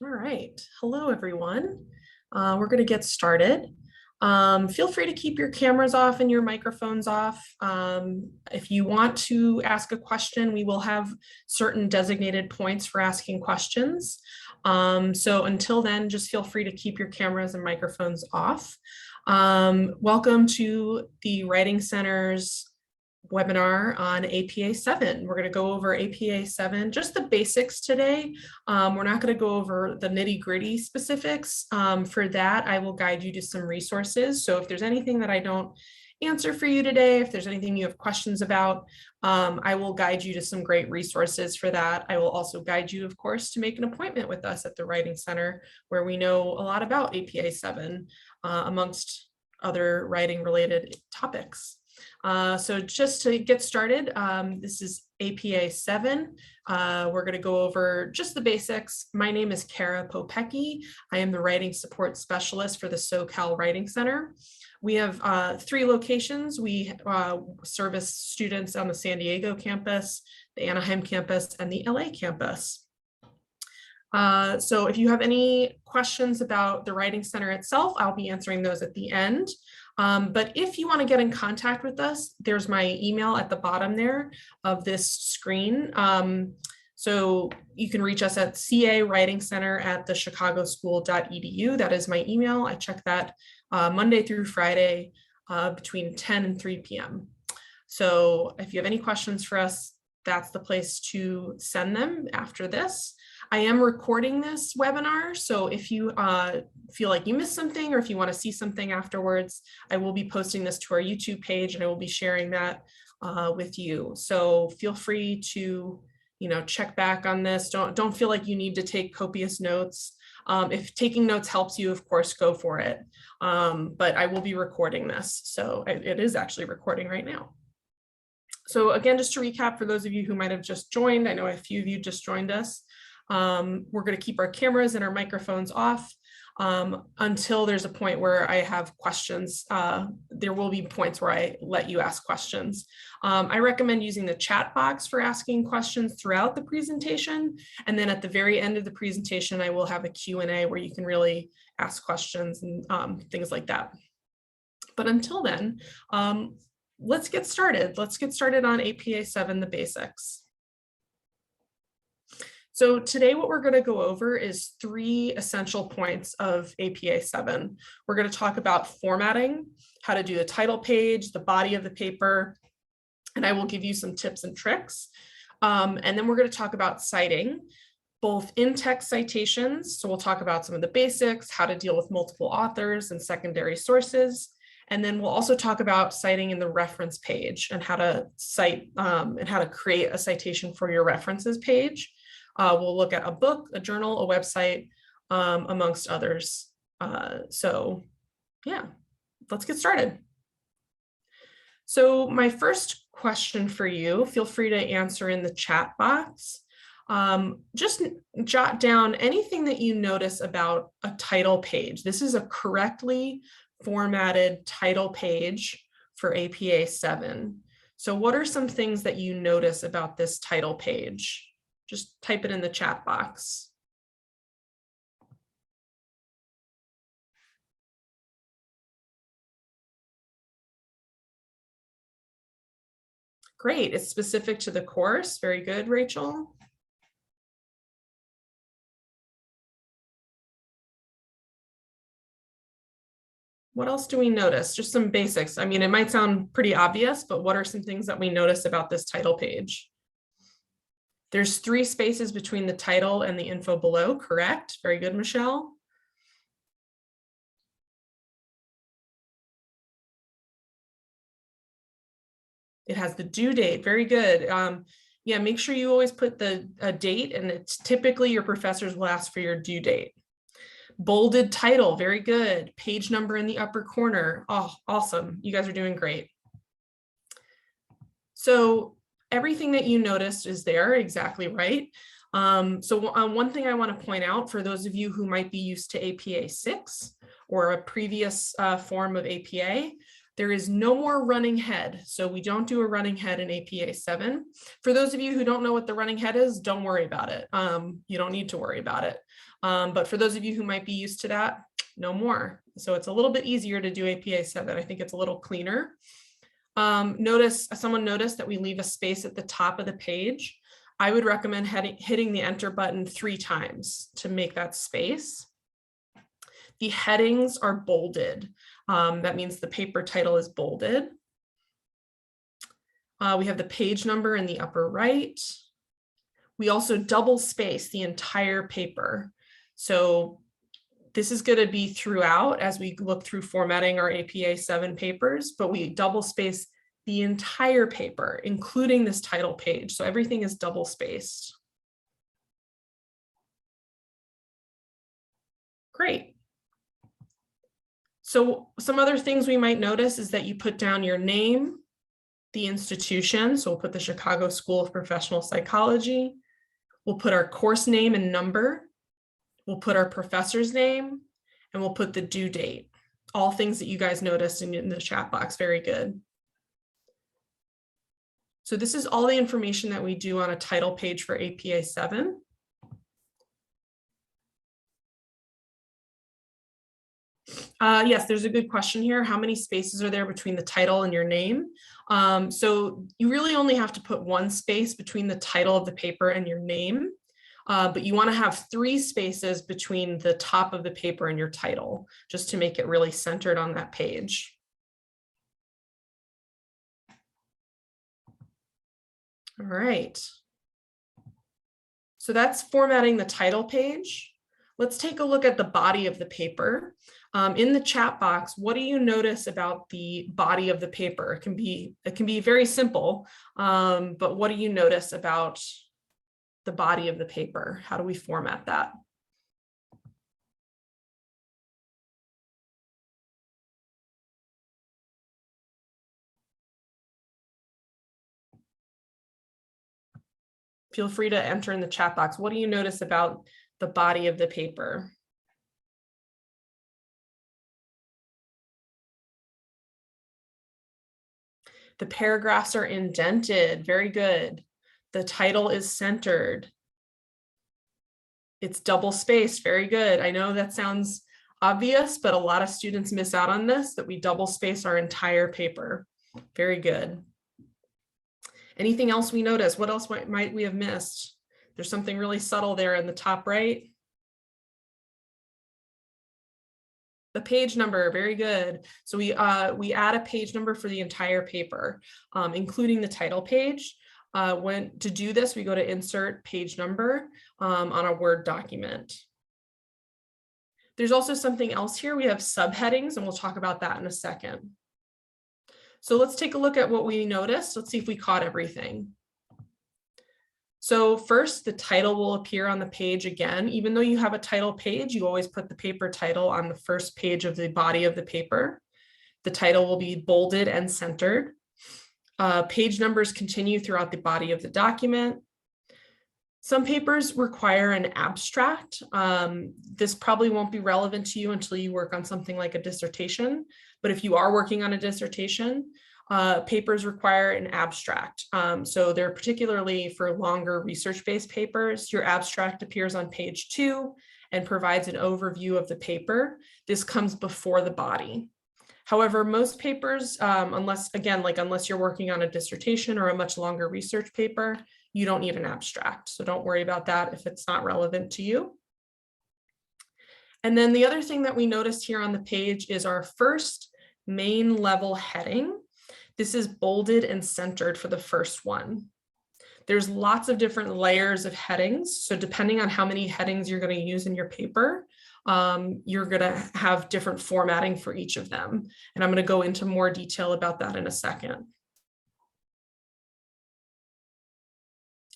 All right. Hello, everyone. We're going to get started. Feel free to keep your cameras off and your microphones off. If you want to ask a question, we will have certain designated points for asking questions. So until then, just feel free to keep your cameras and microphones off. Welcome to the Writing Center's webinar on APA 7. We're going to go over APA 7, just the basics today. We're not going to go over the nitty-gritty specifics. For that, I will guide you to some resources. So if there's anything that I don't answer for you today, if there's anything you have questions about, I will guide you to some great resources for that. I will also guide you, of course, to make an appointment with us at the Writing Center, where we know a lot about APA 7, amongst other writing-related topics. So just to get started, this is APA 7. We're going to go over just the basics. My name is Kara Popecki. I am the Writing Support Specialist for the SoCal Writing Center. We have 3 locations. We service students on the San Diego campus, the Anaheim campus, and the LA campus. So if you have any questions about the Writing Center itself, I'll be answering those at the end. But if you want to get in contact with us, there's my email at the bottom there of this screen. So you can reach us at cawritingcenter@thechicagoschool.edu. That is my email. I check that Monday through Friday between 10 and 3 p.m. So if you have any questions for us, that's the place to send them after this. I am recording this webinar, so if you feel like you missed something or if you want to see something afterwards, I will be posting this to our YouTube page and I will be sharing that with you. So feel free to, check back on this. Don't feel like you need to take copious notes. If taking notes helps you, of course, go for it. But I will be recording this, so it is actually recording right now. So again, just to recap for those of you who might have just joined, I know a few of you just joined us. We're going to keep our cameras and our microphones off until there's a point where I have questions. There will be points where I let you ask questions. I recommend using the chat box for asking questions throughout the presentation. And then at the very end of the presentation, I will have a Q&A where you can really ask questions and things like that. But until then, let's get started. Let's get started on APA 7, the basics. So today what we're going to go over is 3 essential points of APA 7. We're going to talk about formatting, how to do the title page, the body of the paper, and I will give you some tips and tricks. And then we're going to talk about citing, both in-text citations. So we'll talk about some of the basics, how to deal with multiple authors and secondary sources. And then we'll also talk about citing in the reference page and how to cite and how to create a citation for your references page. We'll look at a book, a journal, a website, amongst others. So yeah, let's get started. So my first question for you, feel free to answer in the chat box. Just jot down anything that you notice about a title page. This is a correctly formatted title page for APA 7. So what are some things that you notice about this title page? Just type it in the chat box. Great, it's specific to the course. Very good, Rachel. What else do we notice? Just some basics. I mean, it might sound pretty obvious, but what are some things that we notice about this title page? There's 3 spaces between the title and the info below, correct? Very good, Michelle. It has the due date, very good. Yeah, make sure you always put the date, and it's typically your professors will ask for your due date. Bolded title, very good. Page number in the upper corner. Oh, awesome. You guys are doing great. So everything that you noticed is there, exactly right. So one thing I want to point out for those of you who might be used to APA 6 or a previous form of APA, There is no more running head. So we don't do a running head in APA 7. For those of you who don't know what the running head is, don't worry about it. You don't need to worry about it. But for those of you who might be used to that, no more. So it's a little bit easier to do APA 7. I think it's a little cleaner. Someone noticed that we leave a space at the top of the page. I would recommend hitting the enter button 3 times to make that space. The headings are bolded. That means the paper title is bolded. We have the page number in the upper right. We also double space the entire paper. So this is going to be throughout as we look through formatting our APA 7 papers, but we double space the entire paper, including this title page. So everything is double spaced. Great. So some other things we might notice is that you put down your name, the institution. So we'll put the Chicago School of Professional Psychology. We'll put our course name and number. We'll put our professor's name, and we'll put the due date. All things that you guys noticed in the chat box. Very good. So this is all the information that we do on a title page for APA 7. Yes, there's a good question here. How many spaces are there between the title and your name? So you really only have to put 1 space between the title of the paper and your name, but you want to have 3 spaces between the top of the paper and your title, just to make it really centered on that page. All right. So that's formatting the title page. Let's take a look at the body of the paper. In the chat box, what do you notice about the body of the paper? It can be very simple, but what do you notice about the body of the paper? How do we format that? Feel free to enter in the chat box. What do you notice about the body of the paper? The paragraphs are indented. Very good. The title is centered. It's double spaced. Very good. I know that sounds obvious, but a lot of students miss out on this, that we double space our entire paper. Very good. Anything else we notice? What else might we have missed? There's something really subtle there in the top right. The page number, very good. So we add a page number for the entire paper, including the title page. To do this, we go to insert page number on a Word document. There's also something else here. We have subheadings, and we'll talk about that in a second. So let's take a look at what we noticed. Let's see if we caught everything. So first, the title will appear on the page again. Even though you have a title page, you always put the paper title on the first page of the body of the paper. The title will be bolded and centered. Page numbers continue throughout the body of the document. Some papers require an abstract. This probably won't be relevant to you until you work on something like a dissertation. But if you are working on a dissertation, papers require an abstract. So they're particularly for longer research-based papers. Your abstract appears on page 2 and provides an overview of the paper. This comes before the body. However, most papers, unless you're working on a dissertation or a much longer research paper, you don't need an abstract. So don't worry about that if it's not relevant to you. And then the other thing that we noticed here on the page is our first main level heading. This is bolded and centered for the first one. There's lots of different layers of headings. So depending on how many headings you're going to use in your paper, you're going to have different formatting for each of them. And I'm going to go into more detail about that in a second.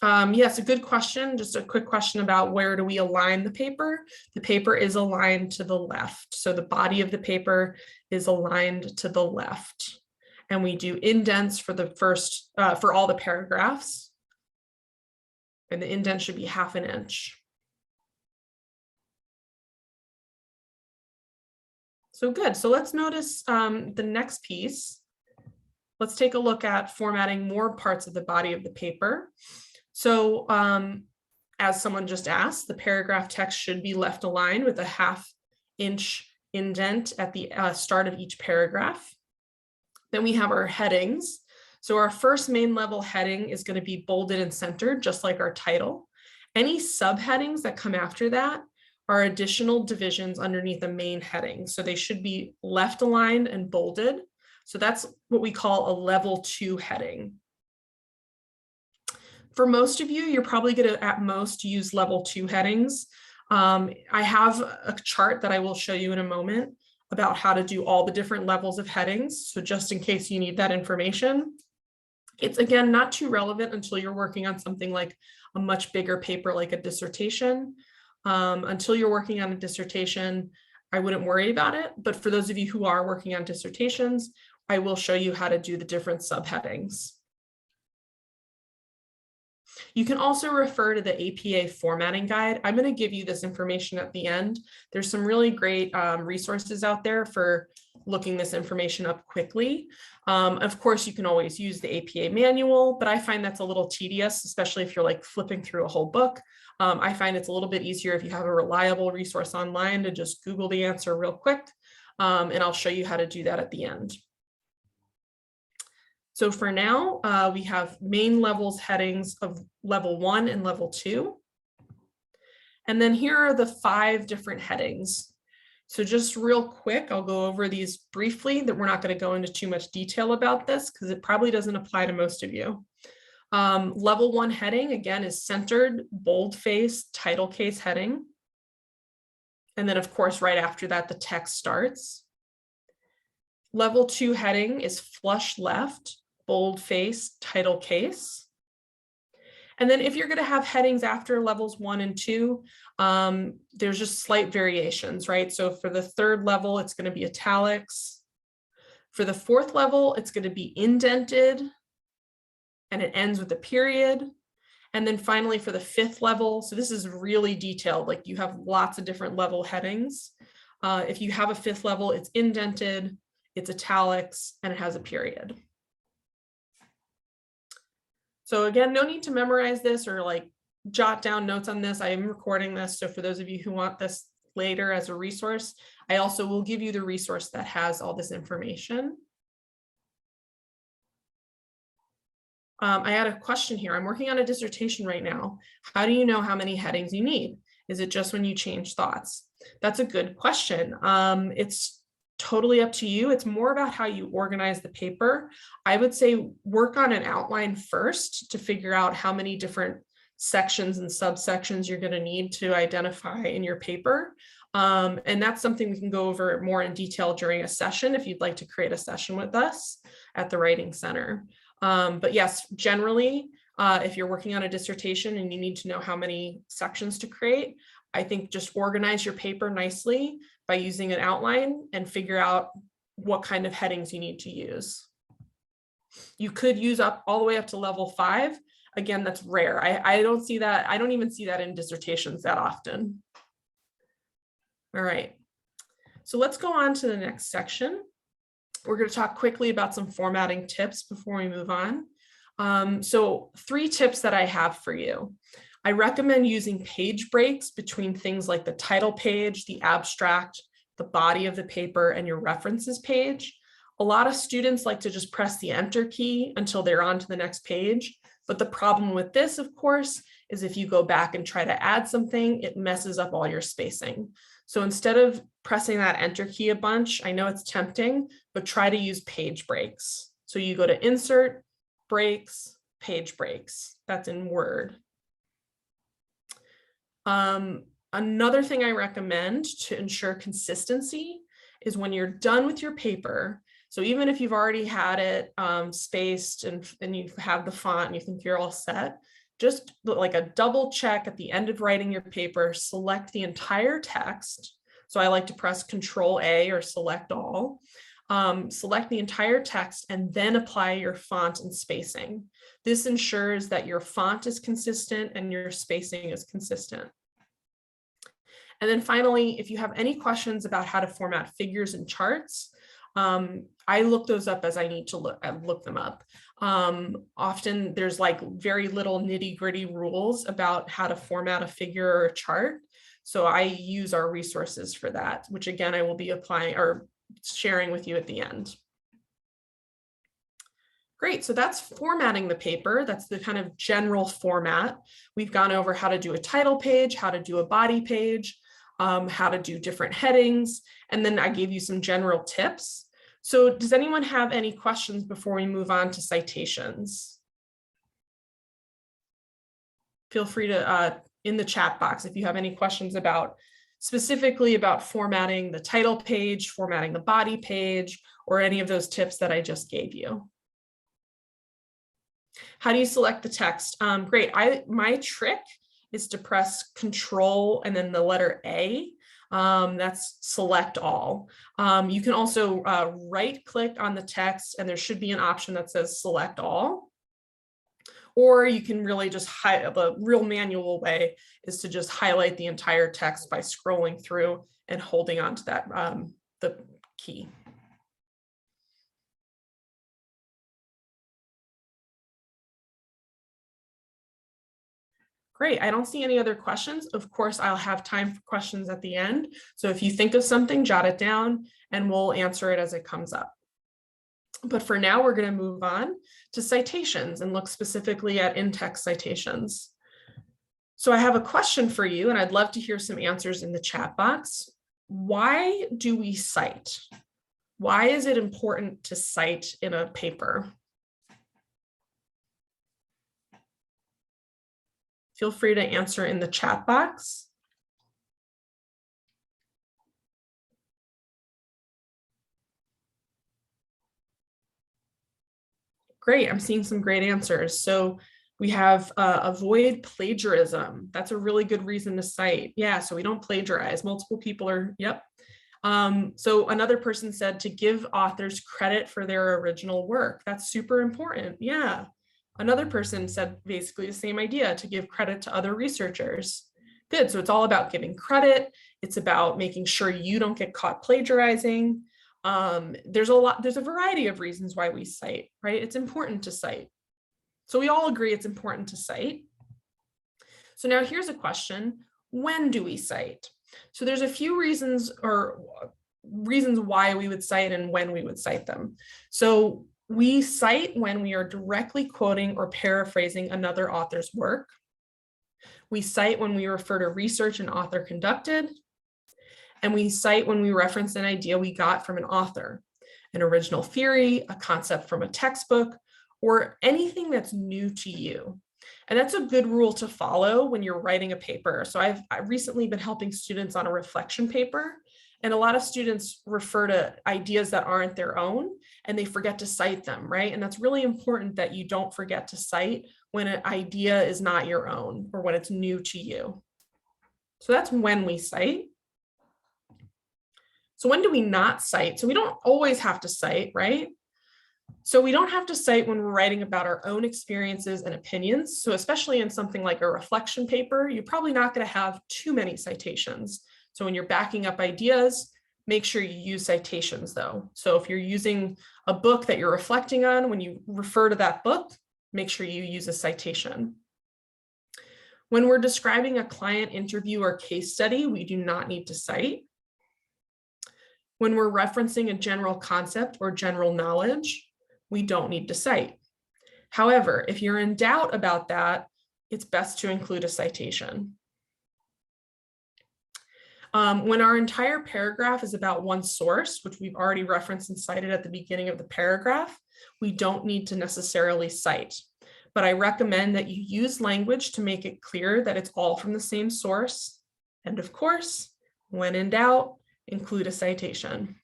Yes, a good question. Just a quick question about where do we align the paper? The paper is aligned to the left. So the body of the paper is aligned to the left. And we do indents for the first, for all the paragraphs. And the indent should be 1/2 inch. So good. So let's notice the next piece. Let's take a look at formatting more parts of the body of the paper. So as someone just asked, the paragraph text should be left aligned with a 1/2 inch indent at the start of each paragraph. Then we have our headings. So our first main level heading is going to be bolded and centered, just like our title. Any subheadings that come after that are additional divisions underneath the main heading. So they should be left aligned and bolded. So that's what we call a level 2 heading. For most of you, you're probably going to at most use level 2 headings. I have a chart that I will show you in a moment about how to do all the different levels of headings. So just in case you need that information, it's again not too relevant until you're working on something like a much bigger paper like a dissertation. Until you're working on a dissertation, I wouldn't worry about it. But for those of you who are working on dissertations, I will show you how to do the different subheadings. You can also refer to the APA formatting guide. I'm going to give you this information at the end. There's some really great resources out there for looking this information up quickly. Of course, you can always use the APA manual, but I find that's a little tedious, especially if you're like flipping through a whole book. I find it's a little bit easier if you have a reliable resource online to just Google the answer real quick, and I'll show you how to do that at the end. So for now, we have main levels headings of level 1 and level 2. And then here are the 5 different headings. So just real quick, I'll go over these briefly, that we're not going to go into too much detail about this because it probably doesn't apply to most of you. Level 1 heading, again, is centered, boldface, title case heading. And then of course, right after that, the text starts. Level 2 heading is flush left, boldface, title case. And then if you're going to have headings after levels 1 and 2, there's just slight variations, right? So for the 3rd level, it's going to be italics. For the 4th level, it's going to be indented, and it ends with a period. And then finally for the 5th level, so this is really detailed, like you have lots of different level headings. If you have a 5th level, it's indented, it's italics, and it has a period. So again, no need to memorize this or like jot down notes on this. I am recording this. So for those of you who want this later as a resource, I also will give you the resource that has all this information. I had a question here. I'm working on a dissertation right now. How do you know how many headings you need? Is it just when you change thoughts? That's a good question. It's totally up to you. It's more about how you organize the paper. I would say work on an outline first to figure out how many different sections and subsections you're going to need to identify in your paper. And that's something we can go over more in detail during a session if you'd like to create a session with us at the Writing Center. But yes, generally, if you're working on a dissertation and you need to know how many sections to create, I think just organize your paper nicely by using an outline and figure out what kind of headings you need to use. You could use up all the way up to level 5. Again, that's rare. I don't see that. I don't even see that in dissertations that often. All right. So let's go on to the next section. We're going to talk quickly about some formatting tips before we move on. So 3 tips that I have for you. I recommend using page breaks between things like the title page, the abstract, the body of the paper, and your references page. A lot of students like to just press the enter key until they're on to the next page. But the problem with this, of course, is if you go back and try to add something, it messes up all your spacing. So instead of pressing that enter key a bunch, I know it's tempting, but try to use page breaks. So you go to insert, breaks, page breaks. That's in Word. Another thing I recommend to ensure consistency is when you're done with your paper. So even if you've already had it spaced and you have the font and you think you're all set, just like a double check at the end of writing your paper, select the entire text. So I like to press Control A or select all. Select the entire text and then apply your font and spacing. This ensures that your font is consistent and your spacing is consistent. And then finally, if you have any questions about how to format figures and charts, I look those up as I need to look them up. Often there's like very little nitty-gritty rules about how to format a figure or a chart. So I use our resources for that, which again, I will be applying or sharing with you at the end. Great, so that's formatting the paper. That's the kind of general format. We've gone over how to do a title page, how to do a body page, how to do different headings, and then I gave you some general tips. So does anyone have any questions before we move on to citations? Feel free to, in the chat box, if you have any questions specifically about formatting the title page, formatting the body page, or any of those tips that I just gave you. How do you select the text? Great, my trick is to press Control and then the letter A. That's select all. You can also right click on the text and there should be an option that says select all. Or you can really just the real manual way is to just highlight the entire text by scrolling through and holding onto that the key. Great, I don't see any other questions. Of course, I'll have time for questions at the end. So if you think of something, jot it down and we'll answer it as it comes up. But for now, we're going to move on to citations and look specifically at in-text citations. So I have a question for you, and I'd love to hear some answers in the chat box. Why do we cite? Why is it important to cite in a paper? Feel free to answer in the chat box. Great, I'm seeing some great answers. So we have avoid plagiarism. That's a really good reason to cite. Yeah, so we don't plagiarize. Multiple people are, yep. So another person said to give authors credit for their original work. That's super important. Yeah. Another person said basically the same idea, to give credit to other researchers. Good, so it's all about giving credit. It's about making sure you don't get caught plagiarizing. There's a variety of reasons why we cite, right? It's important to cite. So we all agree it's important to cite. So now here's a question, when do we cite? So there's a few reasons why we would cite and when we would cite them. So we cite when we are directly quoting or paraphrasing another author's work. We cite when we refer to research an author conducted. And we cite when we reference an idea we got from an author, an original theory, a concept from a textbook, or anything that's new to you. And that's a good rule to follow when you're writing a paper. So I've recently been helping students on a reflection paper, and a lot of students refer to ideas that aren't their own and they forget to cite them, right? And that's really important that you don't forget to cite when an idea is not your own or when it's new to you. So that's when we cite. So when do we not cite? So we don't always have to cite, right? So we don't have to cite when we're writing about our own experiences and opinions. So especially in something like a reflection paper, you're probably not going to have too many citations. So when you're backing up ideas, make sure you use citations though. So if you're using a book that you're reflecting on, when you refer to that book, make sure you use a citation. When we're describing a client interview or case study, we do not need to cite. When we're referencing a general concept or general knowledge, we don't need to cite. However, if you're in doubt about that, it's best to include a citation. When our entire paragraph is about one source, which we've already referenced and cited at the beginning of the paragraph, we don't need to necessarily cite. But I recommend that you use language to make it clear that it's all from the same source. And of course, when in doubt, include a citation.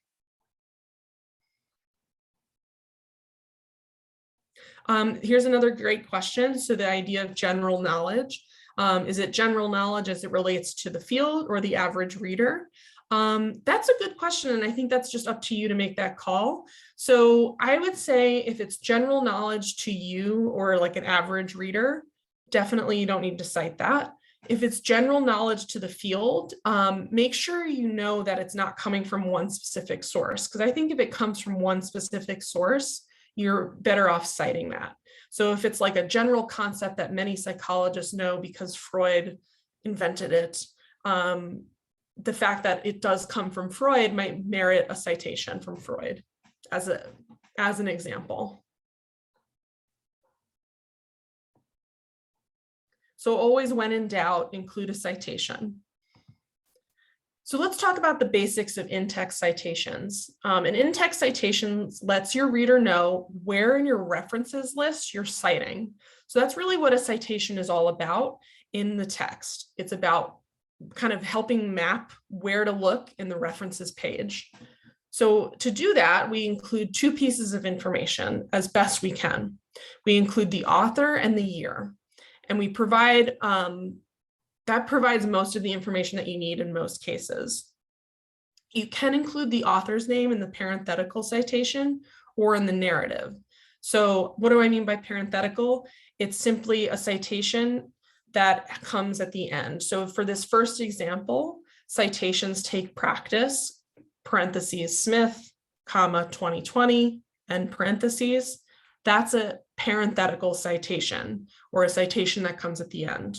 Here's another great question. So the idea of general knowledge, is it general knowledge as it relates to the field or the average reader? That's a good question. And I think that's just up to you to make that call. So I would say if it's general knowledge to you or like an average reader, definitely you don't need to cite that. If it's general knowledge to the field, make sure you know that it's not coming from one specific source, because I think if it comes from one specific source, you're better off citing that. So if it's like a general concept that many psychologists know because Freud invented it, the fact that it does come from Freud might merit a citation from Freud as an example. So always, when in doubt, include a citation. So let's talk about the basics of in-text citations. An in-text citations lets your reader know where in your references list you're citing. So that's really what a citation is all about in the text. It's about kind of helping map where to look in the references page. So to do that, we include two pieces of information as best we can. We include the author and the year. And we provide, that provides most of the information that you need in most cases. You can include the author's name in the parenthetical citation or in the narrative. So what do I mean by parenthetical? It's simply a citation that comes at the end. So for this first example, citations take practice, parentheses, Smith, comma, 2020, and parentheses. That's a parenthetical citation, or a citation that comes at the end.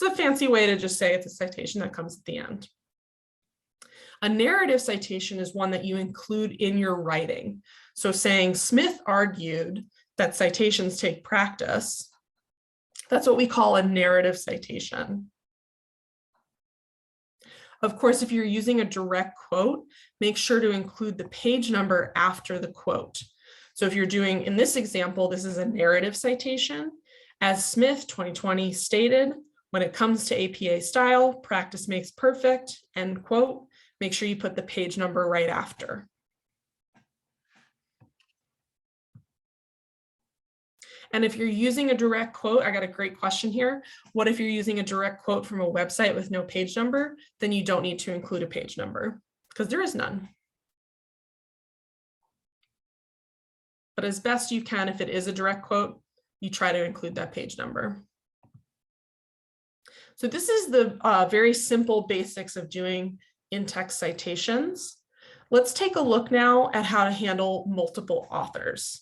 It's a fancy way to just say it's a citation that comes at the end. A narrative citation is one that you include in your writing. So saying Smith argued that citations take practice, that's what we call a narrative citation. Of course, if you're using a direct quote, make sure to include the page number after the quote. So if you're doing, in this example, this is a narrative citation. As Smith 2020 stated, when it comes to APA style, practice makes perfect, end quote. Make sure you put the page number right after. And if you're using a direct quote, I got a great question here. What if you're using a direct quote from a website with no page number? Then you don't need to include a page number because there is none. But as best you can, if it is a direct quote, you try to include that page number. So this is the very simple basics of doing in-text citations. Let's take a look now at how to handle multiple authors.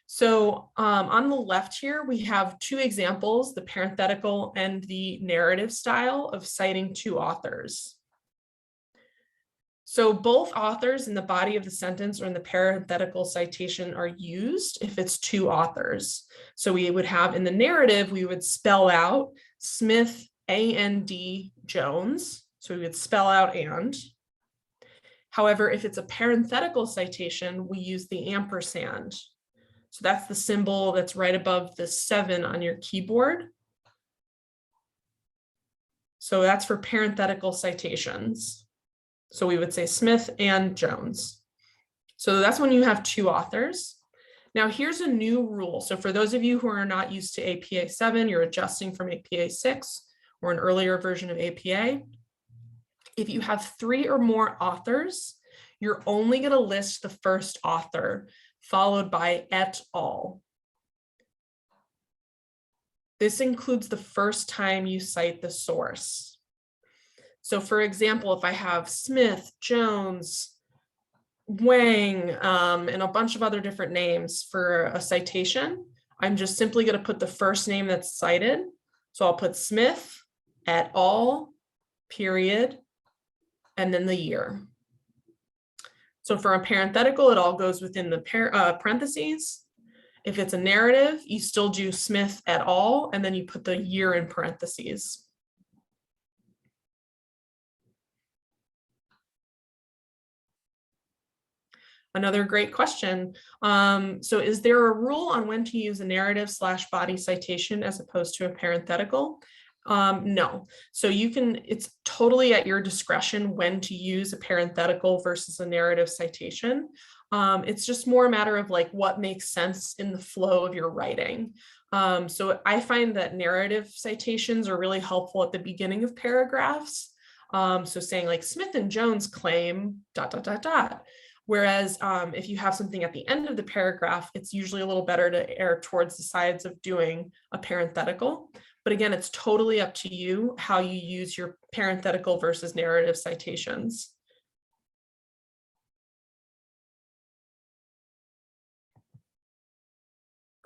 So on the left here, we have two examples, the parenthetical and the narrative style of citing two authors. So both authors in the body of the sentence or in the parenthetical citation are used if it's two authors. So we would have in the narrative, we would spell out Smith, A-N-D, Jones. So we would spell out and. However, if it's a parenthetical citation, we use the ampersand. So that's the symbol that's right above the 7 on your keyboard. So that's for parenthetical citations. So we would say Smith and Jones. So that's when you have two authors. Now here's a new rule. So for those of you who are not used to APA 7, you're adjusting from APA 6 or an earlier version of APA. If you have 3 or more authors, you're only going to list the first author followed by et al. This includes the first time you cite the source. So for example, if I have Smith, Jones, Wang, and a bunch of other different names for a citation, I'm just simply going to put the first name that's cited. So I'll put Smith, et al, period, and then the year. So for a parenthetical, it all goes within the parentheses. If it's a narrative, you still do Smith et al, and then you put the year in parentheses. Another great question. So is there a rule on when to use a narrative / body citation as opposed to a parenthetical? No. So you can, it's totally at your discretion when to use a parenthetical versus a narrative citation. It's just more a matter of like what makes sense in the flow of your writing. So I find that narrative citations are really helpful at the beginning of paragraphs. So saying like Smith and Jones claim ... Whereas if you have something at the end of the paragraph, it's usually a little better to err towards the sides of doing a parenthetical. But again, it's totally up to you how you use your parenthetical versus narrative citations.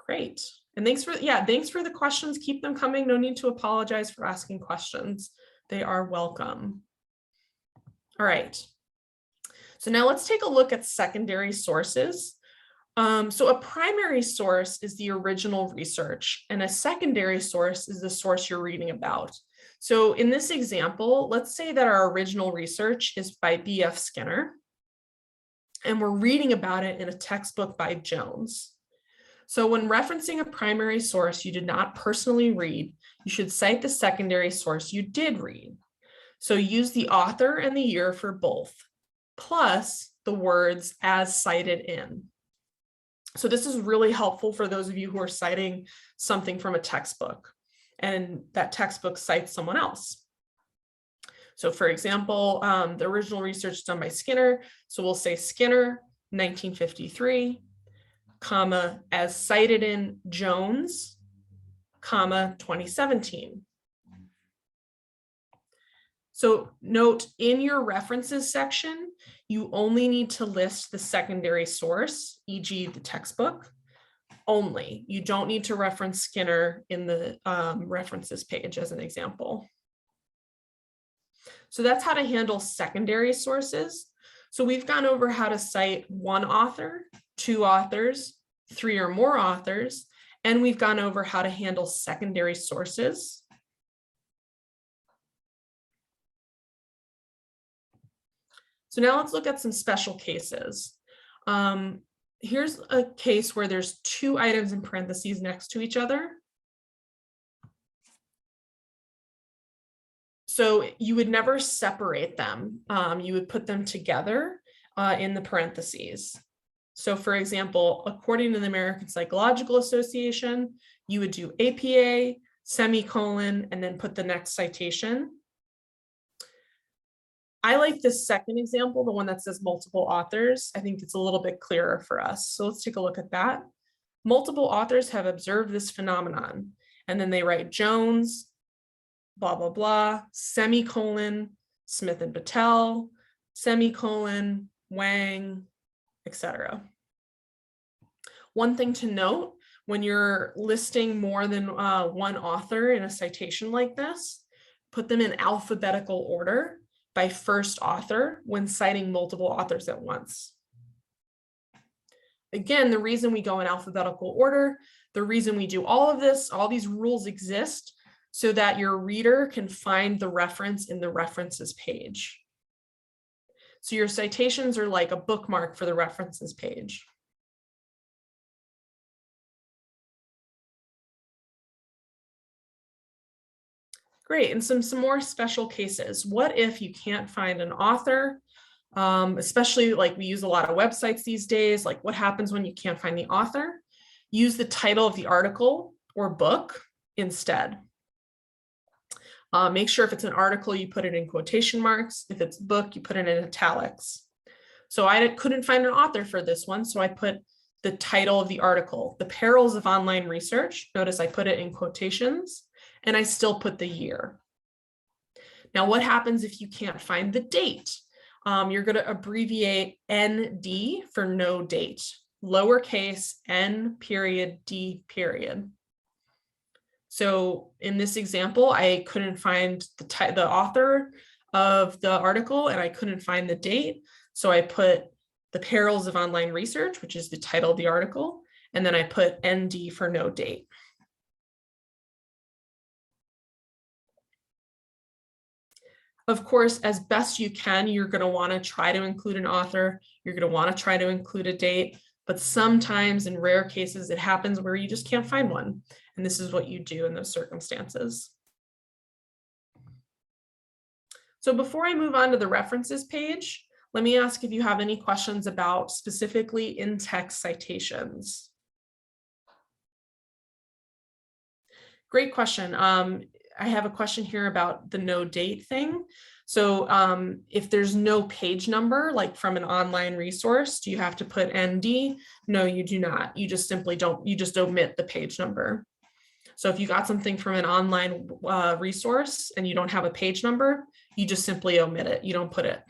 Great. And thanks for the questions. Keep them coming. No need to apologize for asking questions. They are welcome. All right. So now let's take a look at secondary sources. So a primary source is the original research, and a secondary source is the source you're reading about. So in this example, let's say that our original research is by B.F. Skinner, and we're reading about it in a textbook by Jones. So when referencing a primary source you did not personally read, you should cite the secondary source you did read. So use the author and the year for both, plus the words as cited in. So this is really helpful for those of you who are citing something from a textbook and that textbook cites someone else. So for example, the original research done by Skinner. So we'll say Skinner, 1953, comma, as cited in Jones, comma, 2017. So note in your references section, you only need to list the secondary source, e.g. the textbook, only. You don't need to reference Skinner in the references page as an example. So that's how to handle secondary sources. So we've gone over how to cite one author, two authors, three or more authors, and we've gone over how to handle secondary sources. So now let's look at some special cases. Here's a case where there's two items in parentheses next to each other. So you would never separate them. You would put them together in the parentheses. So for example, according to the American Psychological Association, you would do APA, semicolon, and then put the next citation. I like this second example, the one that says multiple authors. I think it's a little bit clearer for us. So let's take a look at that. Multiple authors have observed this phenomenon. And then they write Jones, blah, blah, blah, semicolon, Smith and Patel, semicolon, Wang, etc. One thing to note, when you're listing more than one author in a citation like this, put them in alphabetical order by first author when citing multiple authors at once. Again, the reason we go in alphabetical order, the reason we do all of this, all these rules exist so that your reader can find the reference in the references page. So your citations are like a bookmark for the references page. Great, and some more special cases. What if you can't find an author? Especially like we use a lot of websites these days, like what happens when you can't find the author? Use the title of the article or book instead. Make sure if it's an article, you put it in quotation marks. If it's a book, you put it in italics. So I couldn't find an author for this one, so I put the title of the article, The Perils of Online Research. Notice I put it in quotations, and I still put the year. Now, what happens if you can't find the date? You're going to abbreviate ND for no date, lowercase n period d period. So in this example, I couldn't find the author of the article and I couldn't find the date. So I put The Perils of Online Research, which is the title of the article, and then I put ND for no date. Of course, as best you can, you're going to want to try to include an author. You're going to want to try to include a date, but sometimes in rare cases, it happens where you just can't find one. And this is what you do in those circumstances. So before I move on to the references page, let me ask if you have any questions about specifically in-text citations. Great question. I have a question here about the no date thing. So if there's no page number, like from an online resource, do you have to put ND? No, you do not. You just simply don't, you just omit the page number. So if you got something from an online resource and you don't have a page number, you just simply omit it. You don't put it.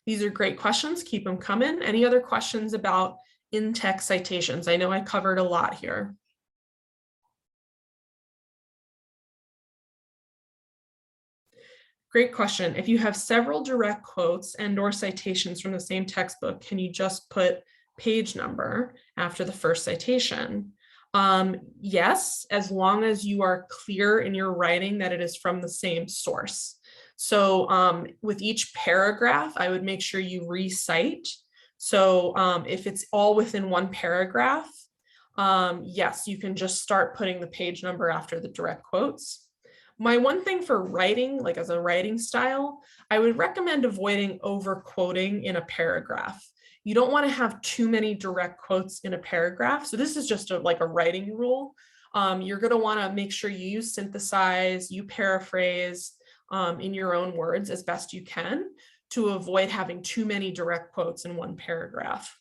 These are great questions. Keep them coming. Any other questions about in-text citations? I know I covered a lot here. Great question. If you have several direct quotes and/or citations from the same textbook, can you just put page number after the first citation? Yes, as long as you are clear in your writing that it is from the same source. So with each paragraph, I would make sure you recite. So if it's all within one paragraph, yes, you can just start putting the page number after the direct quotes. My one thing for writing, like as a writing style, I would recommend avoiding over quoting in a paragraph. You don't want to have too many direct quotes in a paragraph. So this is just like a writing rule. You're going to want to make sure you synthesize, you paraphrase in your own words as best you can to avoid having too many direct quotes in one paragraph.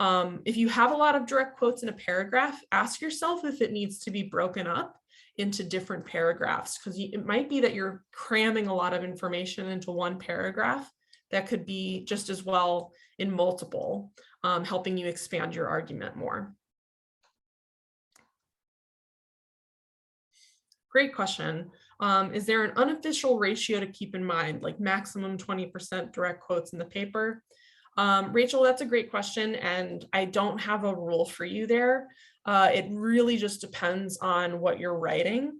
If you have a lot of direct quotes in a paragraph, ask yourself if it needs to be broken up into different paragraphs, because it might be that you're cramming a lot of information into one paragraph that could be just as well in multiple, helping you expand your argument more. Great question. Is there an unofficial ratio to keep in mind, like maximum 20% direct quotes in the paper? Rachel, that's a great question, and I don't have a rule for you there. It really just depends on what you're writing.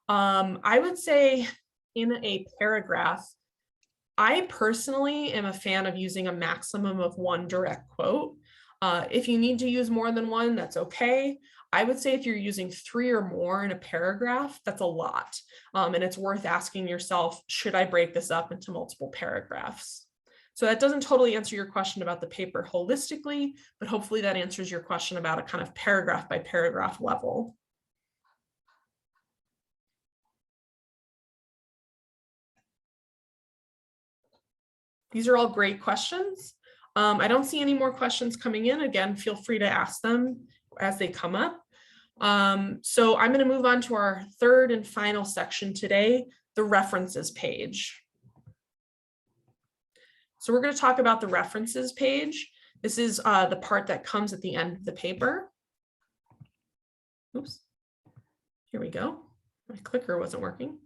I would say in a paragraph, I personally am a fan of using a maximum of one direct quote. If you need to use more than one, that's okay. I would say if you're using 3 or more in a paragraph, that's a lot. And it's worth asking yourself, should I break this up into multiple paragraphs? So that doesn't totally answer your question about the paper holistically, but hopefully that answers your question about a kind of paragraph by paragraph level. These are all great questions. I don't see any more questions coming in. Again, feel free to ask them as they come up. So I'm going to move on to our third and final section today, the references page. So we're going to talk about the references page. This is the part that comes at the end of the paper. Oops, here we go. My clicker wasn't working.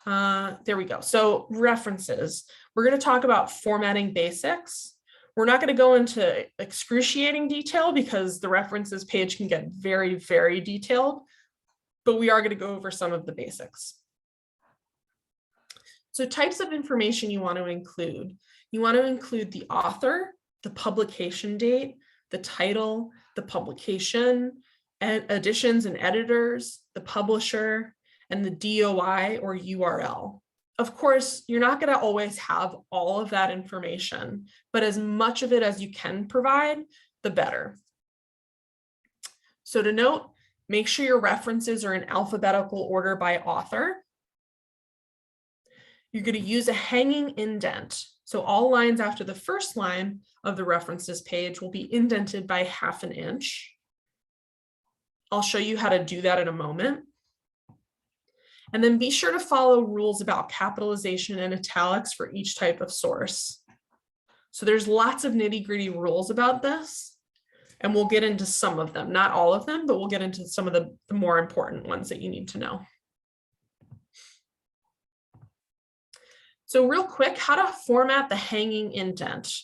There we go. So references. We're going to talk about formatting basics. We're not going to go into excruciating detail because the references page can get very, very detailed, but we are going to go over some of the basics. So types of information you want to include. You want to include the author, the publication date, the title, the publication, editions and editors, the publisher, and the DOI or URL. Of course, you're not going to always have all of that information, but as much of it as you can provide, the better. So to note, make sure your references are in alphabetical order by author. You're going to use a hanging indent. So all lines after the first line of the references page will be indented by ½ inch. I'll show you how to do that in a moment. And then be sure to follow rules about capitalization and italics for each type of source. So there's lots of nitty-gritty rules about this, and we'll get into some of them, not all of them, but we'll get into some of the more important ones that you need to know. So real quick, how to format the hanging indent.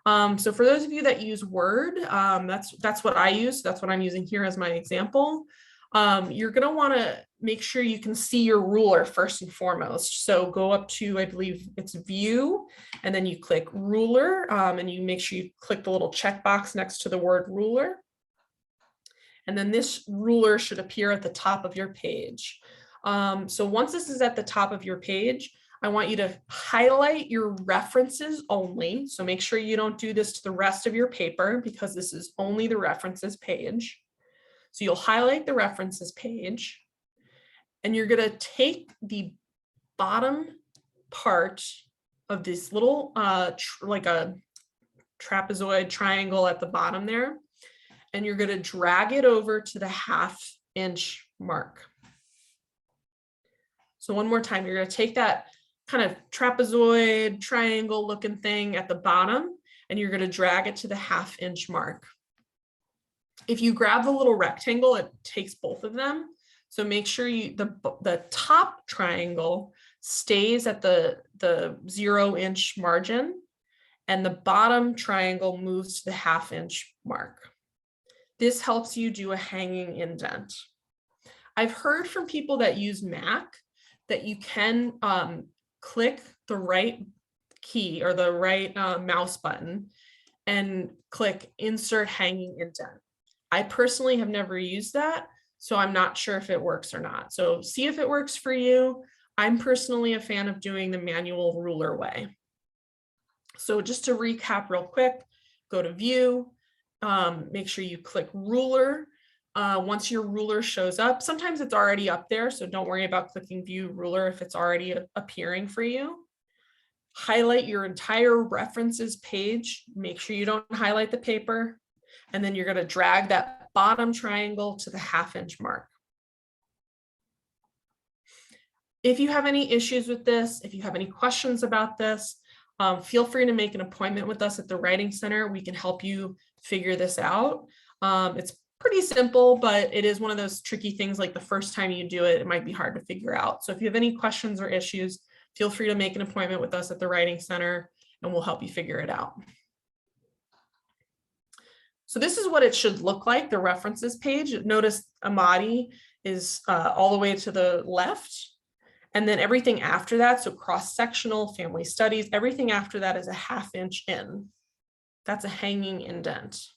So for those of you that use Word, that's what I use. That's what I'm using here as my example. You're going to want to make sure you can see your ruler first and foremost. So go up to, I believe it's View, and then you click Ruler, and you make sure you click the little checkbox next to the word ruler. And then this ruler should appear at the top of your page. So once this is at the top of your page, I want you to highlight your references only. So make sure you don't do this to the rest of your paper because this is only the references page. So you'll highlight the references page. And you're going to take the bottom part of this little, like a trapezoid triangle at the bottom there, and you're going to drag it over to the 1/2 inch mark. So one more time, you're going to take that kind of trapezoid triangle looking thing at the bottom, and you're going to drag it to the 1/2 inch mark. If you grab the little rectangle, it takes both of them. So make sure the top triangle stays at the 0 inch margin, and the bottom triangle moves to the 1/2 inch mark. This helps you do a hanging indent. I've heard from people that use Mac that you can click the right key or the right mouse button and click insert hanging indent. I personally have never used that, so I'm not sure if it works or not. So see if it works for you. I'm personally a fan of doing the manual ruler way. So just to recap real quick, go to view, make sure you click ruler. Once your ruler shows up, sometimes it's already up there, so don't worry about clicking view ruler if it's already appearing for you. Highlight your entire references page. Make sure you don't highlight the paper. And then you're going to drag that bottom triangle to the 1/2 inch mark. If you have any issues with this, if you have any questions about this, feel free to make an appointment with us at the Writing Center. We can help you figure this out. It's pretty simple, but it is one of those tricky things, like the first time you do it, it might be hard to figure out. So if you have any questions or issues, feel free to make an appointment with us at the Writing Center and we'll help you figure it out. So this is what it should look like, the references page. Notice Amadi is all the way to the left. And then everything after that, so cross-sectional, family studies, everything after that is a 1/2 inch in. That's a hanging indent.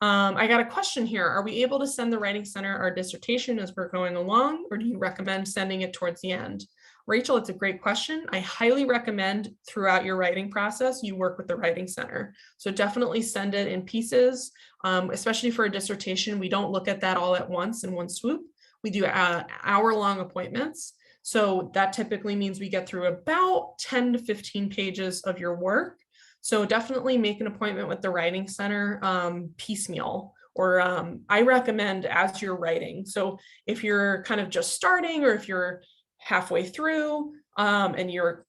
I got a question here. Are we able to send the Writing Center our dissertation as we're going along, or do you recommend sending it towards the end? Rachel, it's a great question. I highly recommend throughout your writing process, you work with the Writing Center. So definitely send it in pieces, especially for a dissertation. We don't look at that all at once in one swoop. We do hour-long appointments. So that typically means we get through about 10 to 15 pages of your work. So definitely make an appointment with the Writing Center piecemeal, or I recommend as you're writing. So if you're kind of just starting, or if you're halfway through and you're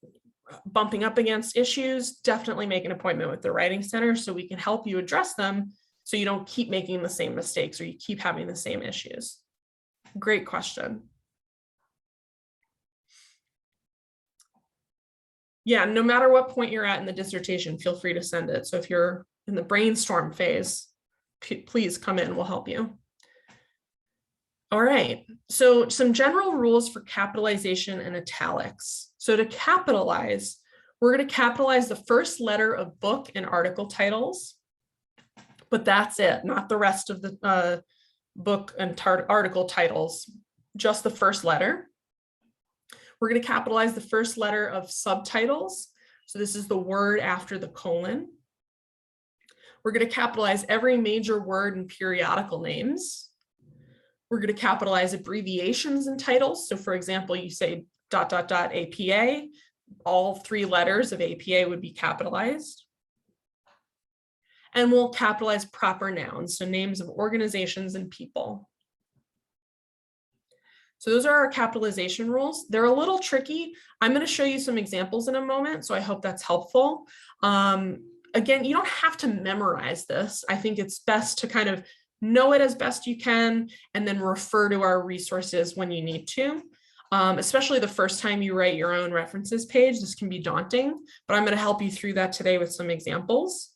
bumping up against issues, definitely make an appointment with the Writing Center so we can help you address them so you don't keep making the same mistakes or you keep having the same issues. Great question. Yeah, no matter what point you're at in the dissertation, feel free to send it. So if you're in the brainstorm phase, please come in, we'll help you. All right, so some general rules for capitalization and italics. So to capitalize, we're going to capitalize the first letter of book and article titles, but that's it, not the rest of the book and article titles, just the first letter. We're going to capitalize the first letter of subtitles. So this is the word after the colon. We're going to capitalize every major word in periodical names. We're going to capitalize abbreviations in titles. So for example, you say ... APA, all 3 letters of APA would be capitalized. And we'll capitalize proper nouns, so names of organizations and people. So those are our capitalization rules. They're a little tricky. I'm going to show you some examples in a moment, so I hope that's helpful. Again, you don't have to memorize this. I think it's best to kind of know it as best you can and then refer to our resources when you need to. Especially the first time you write your own references page, this can be daunting, but I'm going to help you through that today with some examples.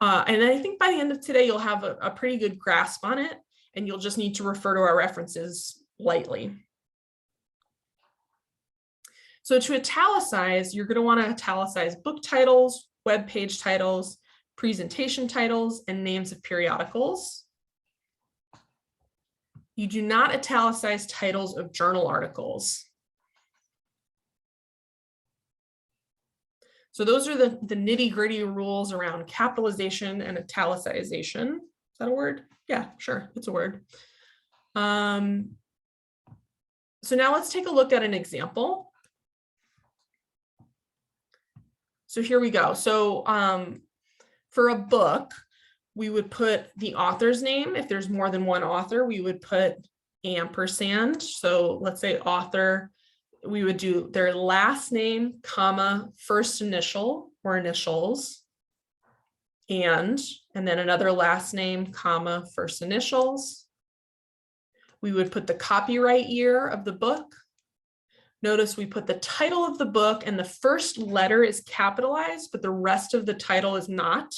And I think by the end of today, you'll have a pretty good grasp on it, and you'll just need to refer to our references lightly. So to italicize, you're going to want to italicize book titles, web page titles, presentation titles, and names of periodicals. You do not italicize titles of journal articles. So those are the nitty-gritty rules around capitalization and italicization. Is that a word? Yeah, sure, it's a word. So now let's take a look at an example. So here we go. So for a book, we would put the author's name. If there's more than one author, we would put ampersand. So let's say author, we would do their last name, comma, first initial or initials, and then another last name, comma, first initials. We would put the copyright year of the book. Notice we put the title of the book and the first letter is capitalized, but the rest of the title is not.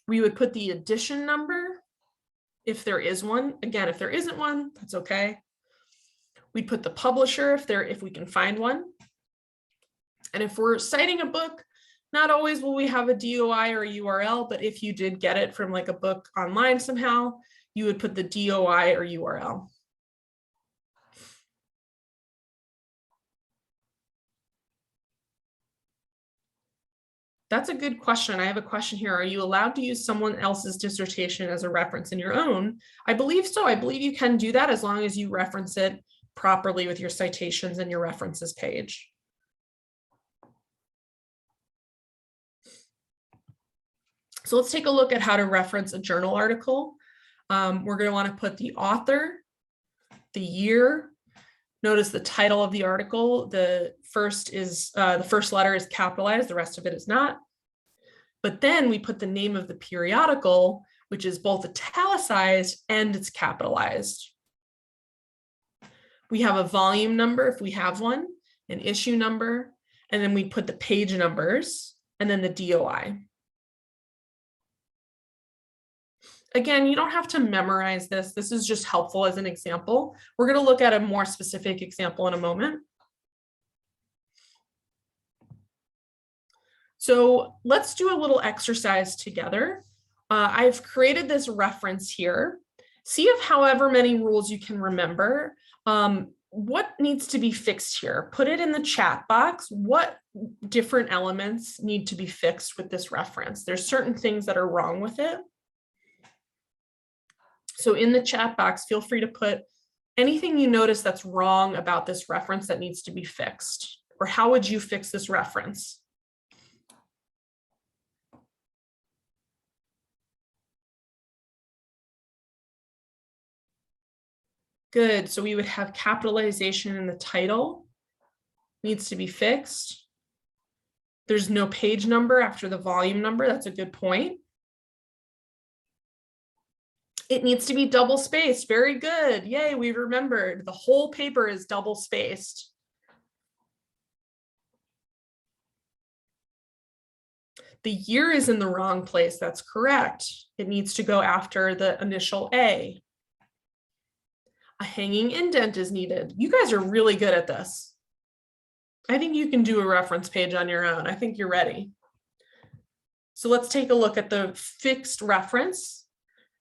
We would put the edition number if there is one. Again, if there isn't one, that's okay. We'd put the publisher if we can find one. And if we're citing a book, not always will we have a DOI or a URL, but if you did get it from like a book online somehow, you would put the DOI or URL. That's a good question. I have a question here. Are you allowed to use someone else's dissertation as a reference in your own? I believe so. I believe you can do that as long as you reference it properly with your citations and your references page. So let's take a look at how to reference a journal article. We're going to want to put the author, the year. Notice the title of the article. The first letter is capitalized, the rest of it is not. But then we put the name of the periodical, which is both italicized and it's capitalized. We have a volume number if we have one, an issue number, and then we put the page numbers and then the DOI. Again, you don't have to memorize this. This is just helpful as an example. We're going to look at a more specific example in a moment. So let's do a little exercise together. I've created this reference here. See if however many rules you can remember, what needs to be fixed here? Put it in the chat box. What different elements need to be fixed with this reference? There's certain things that are wrong with it. So in the chat box, feel free to put anything you notice that's wrong about this reference that needs to be fixed, or how would you fix this reference? Good, so we would have capitalization in the title, needs to be fixed. There's no page number after the volume number, that's a good point. It needs to be double spaced. Very good. Yay, we remembered. The whole paper is double spaced. The year is in the wrong place. That's correct. It needs to go after the initial A. A hanging indent is needed. You guys are really good at this. I think you can do a reference page on your own. I think you're ready. So let's take a look at the fixed reference.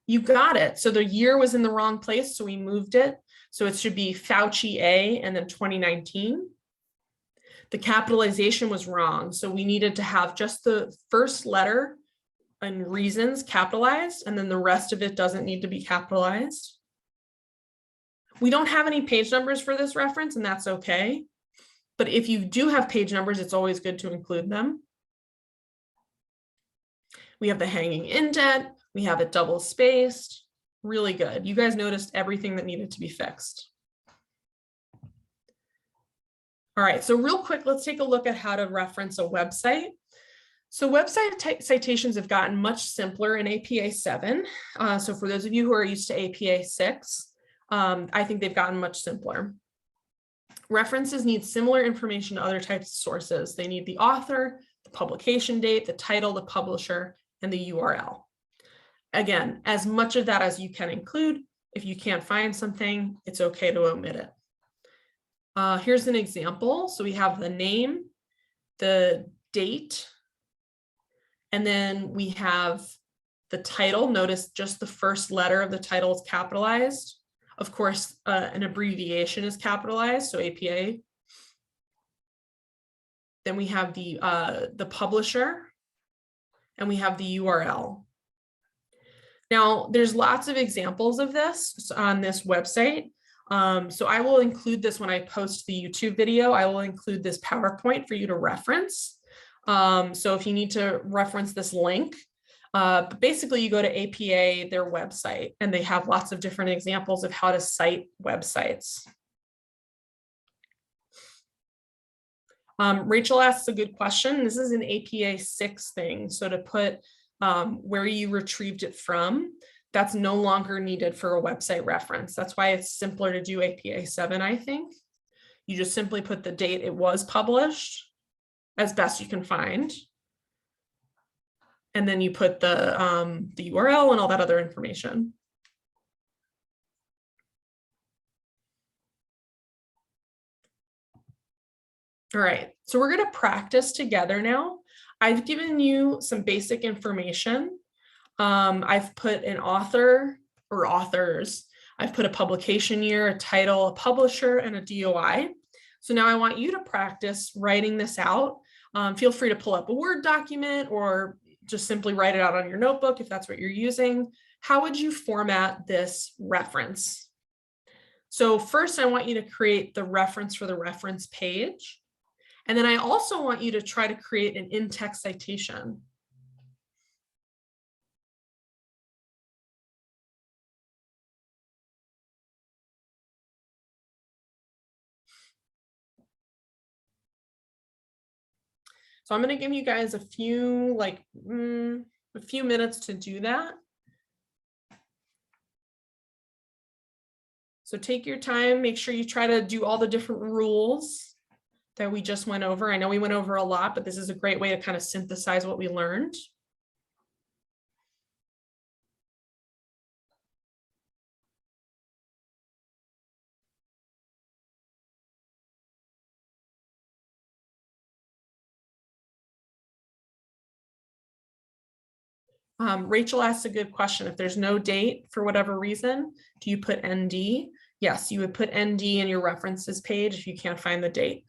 You got it. So the year was in the wrong place, so we moved it. So it should be Fauci A and then 2019. The capitalization was wrong. So we needed to have just the first letter and reasons capitalized, and then the rest of it doesn't need to be capitalized. We don't have any page numbers for this reference, and that's okay. But if you do have page numbers, it's always good to include them. We have the hanging indent. We have it double spaced. Really good. You guys noticed everything that needed to be fixed. All right, so real quick, let's take a look at how to reference a website. So website citations have gotten much simpler in APA 7. So for those of you who are used to APA 6, I think they've gotten much simpler. References need similar information to other types of sources. They need the author, the publication date, the title, the publisher, and the URL. Again, as much of that as you can include. If you can't find something, it's okay to omit it. Here's an example. So we have the name, the date, and then we have the title. Notice just the first letter of the title is capitalized. Of course, an abbreviation is capitalized, so APA. then we have the publisher, and we have the URL. Now, there's lots of examples of this on this website. So I will include this when I post the YouTube video. I will include this PowerPoint for you to reference. So if you need to reference this link, but basically you go to APA, their website, and they have lots of different examples of how to cite websites. Rachel asks a good question. This is an APA 6 thing. So to put where you retrieved it from, that's no longer needed for a website reference. That's why it's simpler to do APA 7, I think. You just simply put the date it was published as best you can find. And then you put the URL and all that other information. All right, so we're going to practice together now. I've given you some basic information. I've put an author or authors. I've put a publication year, a title, a publisher, and a DOI. So now I want you to practice writing this out. Feel free to pull up a Word document or just simply write it out on your notebook if that's what you're using. How would you format this reference? So first, I want you to create the reference for the reference page. And then I also want you to try to create an in-text citation. So I'm going to give you guys a few minutes to do that. So take your time, make sure you try to do all the different rules that we just went over. I know we went over a lot, but this is a great way to kind of synthesize what we learned. Rachel asked a good question. If there's no date for whatever reason, do you put ND? Yes, you would put ND in your references page if you can't find the date.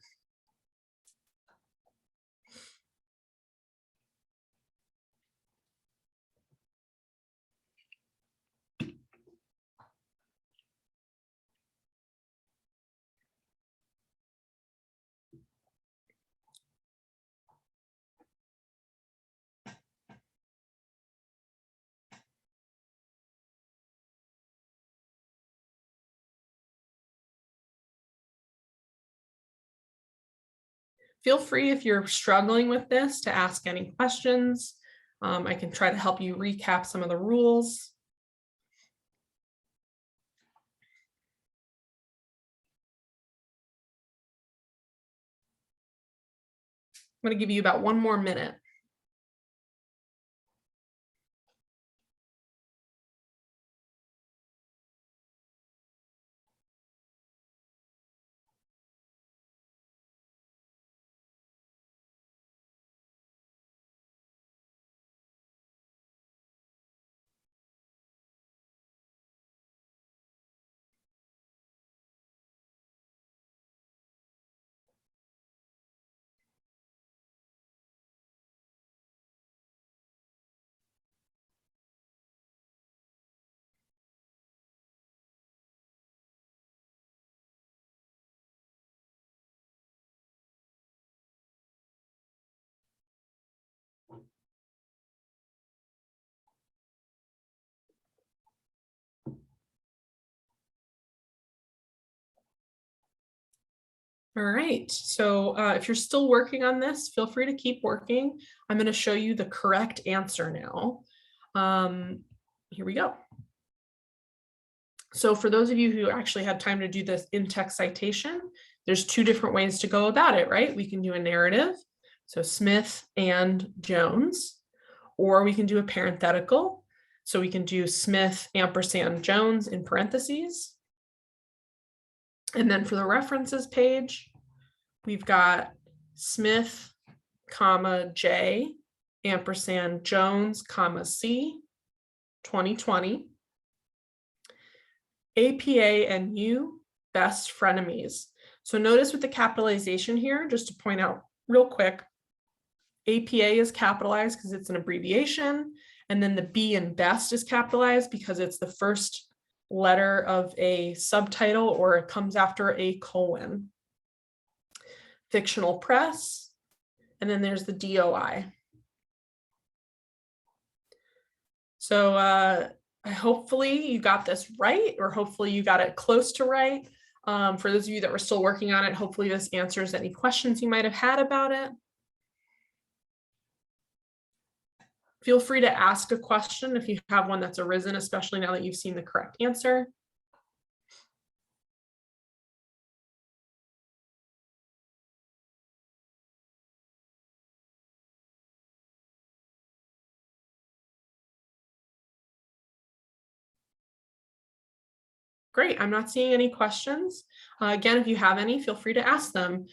Feel free, if you're struggling with this, to ask any questions. I can try to help you recap some of the rules. I'm going to give you about 1 more minute. All right, so if you're still working on this, feel free to keep working. I'm going to show you the correct answer now. Here we go. So for those of you who actually had time to do this in-text citation, there's 2 different ways to go about it, right? We can do a narrative, so Smith and Jones, or we can do a parenthetical. So we can do Smith ampersand Jones in parentheses. And then for the references page, we've got Smith, comma, J, ampersand Jones, comma, C, 2020. APA and U, best frenemies. So notice with the capitalization here, just to point out real quick, APA is capitalized because it's an abbreviation, and then the B in best is capitalized because it's the first letter of a subtitle or it comes after a colon. Fictional press, and then there's the DOI. So hopefully you got this right, or hopefully you got it close to right. For those of you that were still working on it, hopefully this answers any questions you might have had about it. Feel free to ask a question if you have one that's arisen, especially now that you've seen the correct answer. Great, I'm not seeing any questions. Again, if you have any, feel free to ask them.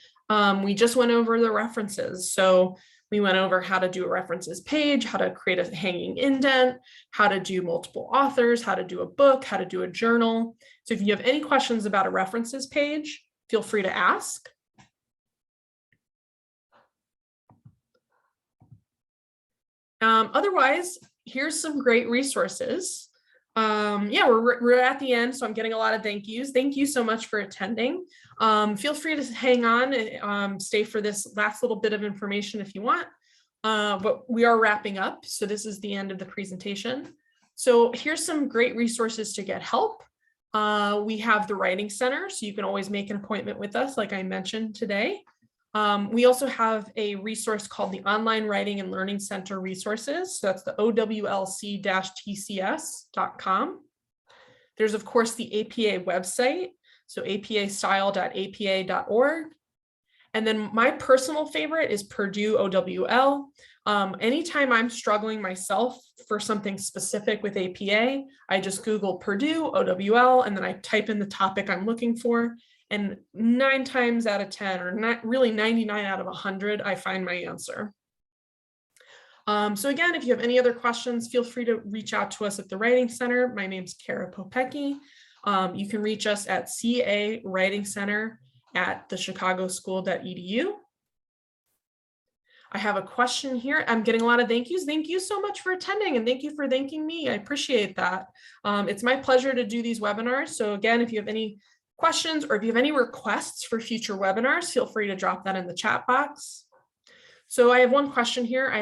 We just went over the references. So we went over how to do a references page, how to create a hanging indent, how to do multiple authors, how to do a book, how to do a journal. So if you have any questions about a references page, feel free to ask. Otherwise, here's some great resources. Yeah, we're at the end, so I'm getting a lot of thank yous. Thank you so much for attending. Feel free to hang on and stay for this last little bit of information if you want. But we are wrapping up, so this is the end of the presentation. So here's some great resources to get help. We have the Writing Center, so you can always make an appointment with us, like I mentioned today. We also have a resource called the Online Writing and Learning Center resources. So that's the owlc-tcs.com. There's, of course, the APA website, so apastyle.apa.org. And then my personal favorite is Purdue OWL. Anytime I'm struggling myself for something specific with APA, I just Google Purdue OWL, and then I type in the topic I'm looking for. And 9 times out of 10, or not really 99 out of 100, I find my answer. So again, if you have any other questions, feel free to reach out to us at the Writing Center. My name's Kara Popecki. You can reach us at cawritingcenter@thechicagoschool.edu. I have a question here. I'm getting a lot of thank yous. Thank you so much for attending, and thank you for thanking me. I appreciate that. It's my pleasure to do these webinars. So again, if you have any questions or if you have any requests for future webinars, feel free to drop that in the chat box. So I have one question here.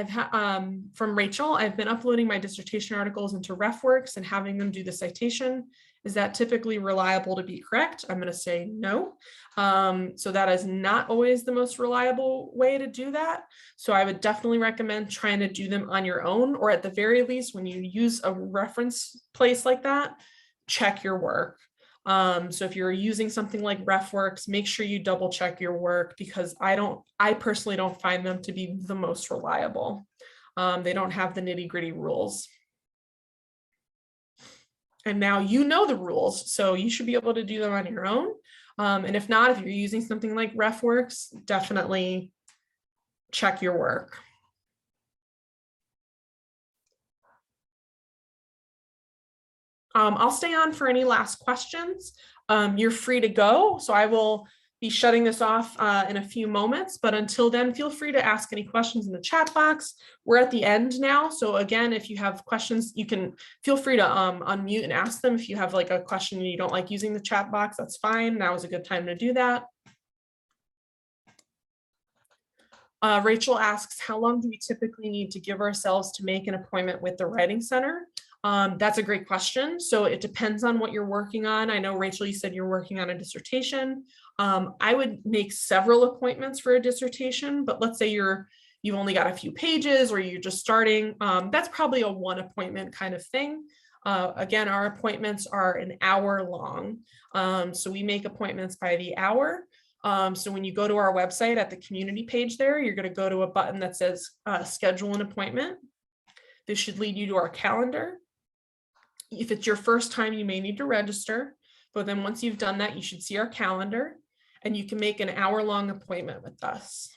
From Rachel. I've been uploading my dissertation articles into RefWorks and having them do the citation. Is that typically reliable to be correct? I'm going to say no. So that is not always the most reliable way to do that. So I would definitely recommend trying to do them on your own, or at the very least, when you use a reference place like that, check your work. So if you're using something like RefWorks, make sure you double check your work, because I personally don't find them to be the most reliable. They don't have the nitty-gritty rules. And now you know the rules, so you should be able to do them on your own. And if not, if you're using something like RefWorks, definitely check your work. I'll stay on for any last questions. You're free to go, so I will be shutting this off in a few moments, but until then, feel free to ask any questions in the chat box. We're at the end now, so again, if you have questions, you can feel free to unmute and ask them. If you have like a question and you don't like using the chat box, that's fine. Now is a good time to do that. Rachel asks, how long do we typically need to give ourselves to make an appointment with the Writing Center? That's a great question. So it depends on what you're working on. I know, Rachel, you said you're working on a dissertation. I would make several appointments for a dissertation, but let's say you've only got a few pages or you're just starting. That's probably a 1 appointment kind of thing. Again, our appointments are an hour long. So we make appointments by the hour. So when you go to our website at the community page there, you're going to go to a button that says schedule an appointment. This should lead you to our calendar. If it's your first time, you may need to register, but then once you've done that, you should see our calendar and you can make an hour-long appointment with us.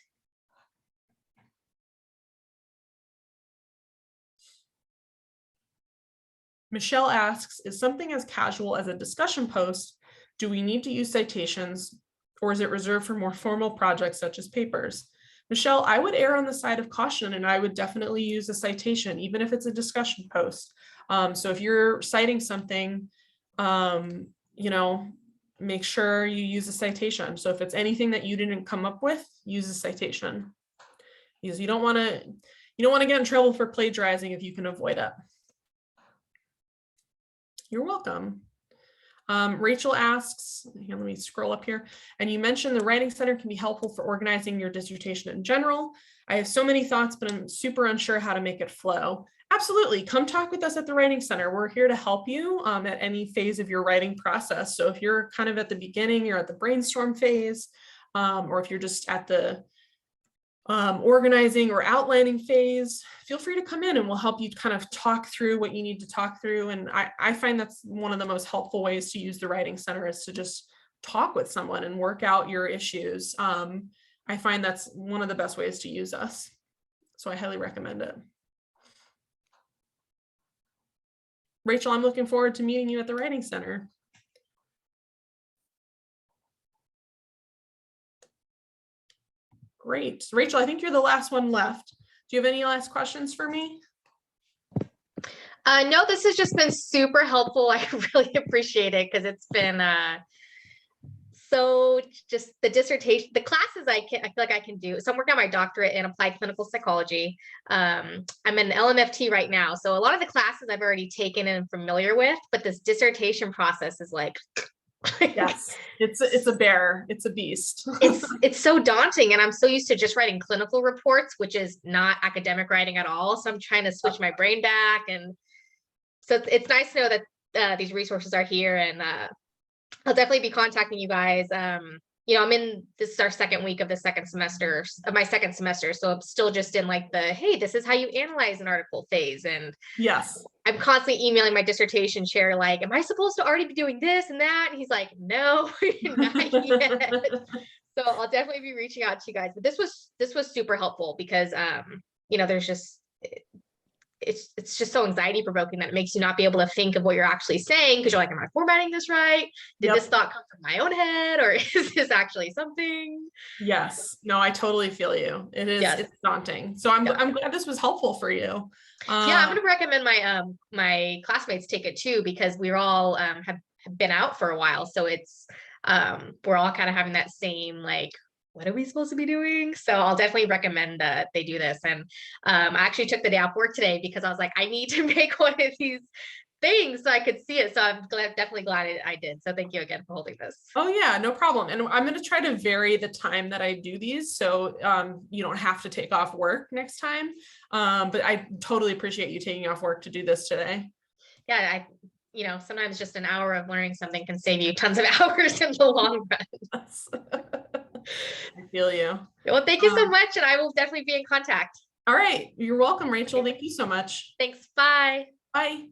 Michelle asks, is something as casual as a discussion post, do we need to use citations, or is it reserved for more formal projects such as papers? Michelle, I would err on the side of caution, and I would definitely use a citation, even if it's a discussion post. So if you're citing something, you know, make sure you use a citation. So if it's anything that you didn't come up with, use a citation, because you don't want to get in trouble for plagiarizing if you can avoid it. You're welcome. Rachel asks, let me scroll up here. And you mentioned the Writing Center can be helpful for organizing your dissertation in general. I have so many thoughts, but I'm super unsure how to make it flow. Absolutely. Come talk with us at the Writing Center. We're here to help you at any phase of your writing process. So if you're kind of at the beginning, you're at the brainstorm phase, or if you're just at the organizing or outlining phase, feel free to come in and we'll help you kind of talk through what you need to talk through. And I find that's one of the most helpful ways to use the Writing Center, is to just talk with someone and work out your issues. I find that's one of the best ways to use us. So I highly recommend it. Rachel, I'm looking forward to meeting you at the Writing Center. Great. Rachel, I think you're the last one left. Do you have any last questions for me? No, this has just been super helpful. I really appreciate it, because it's been so just the dissertation, the classes I feel like I can do. So I'm working on my doctorate in applied clinical psychology. I'm in LMFT right now. So a lot of the classes I've already taken and I'm familiar with, but this dissertation process is like, yes, it's a bear, it's a beast. it's so daunting, and I'm so used to just writing clinical reports, which is not academic writing at all. So I'm trying to switch my brain back, and so it's nice to know that these resources are here, and I'll definitely be contacting you guys. You know, this is our second week of the second semester of my second semester. So I'm still just in like the, hey, this is how you analyze an article phase. And yes, I'm constantly emailing my dissertation chair, like, am I supposed to already be doing this and that? And he's like, no, not yet. So I'll definitely be reaching out to you guys. But this was super helpful, because you know, there's just it's just so anxiety provoking that it makes you not be able to think of what you're actually saying, because you're like, am I formatting this right? Did this thought come from my own head, or is this actually something? Yes, no, I totally feel you. It is, it's daunting. So I'm glad this was helpful for you. Yeah, I'm going to recommend my my classmates take it too, because we're all have been out for a while. So it's we're all kind of having that same, like, what are we supposed to be doing? So I'll definitely recommend that they do this. And I actually took the day off work today, because I was like, I need to make one of these things so I could see it. So I'm definitely glad I did. So thank you again for holding this. Oh yeah, no problem. And I'm going to try to vary the time that I do these, so you don't have to take off work next time. But I totally appreciate you taking off work to do this today. Yeah, you know, sometimes just an hour of learning something can save you tons of hours in the long run. I feel you. Well, thank you so much, and I will definitely be in contact. All right. You're welcome, Rachel. Thank you so much. Thanks. Bye. Bye.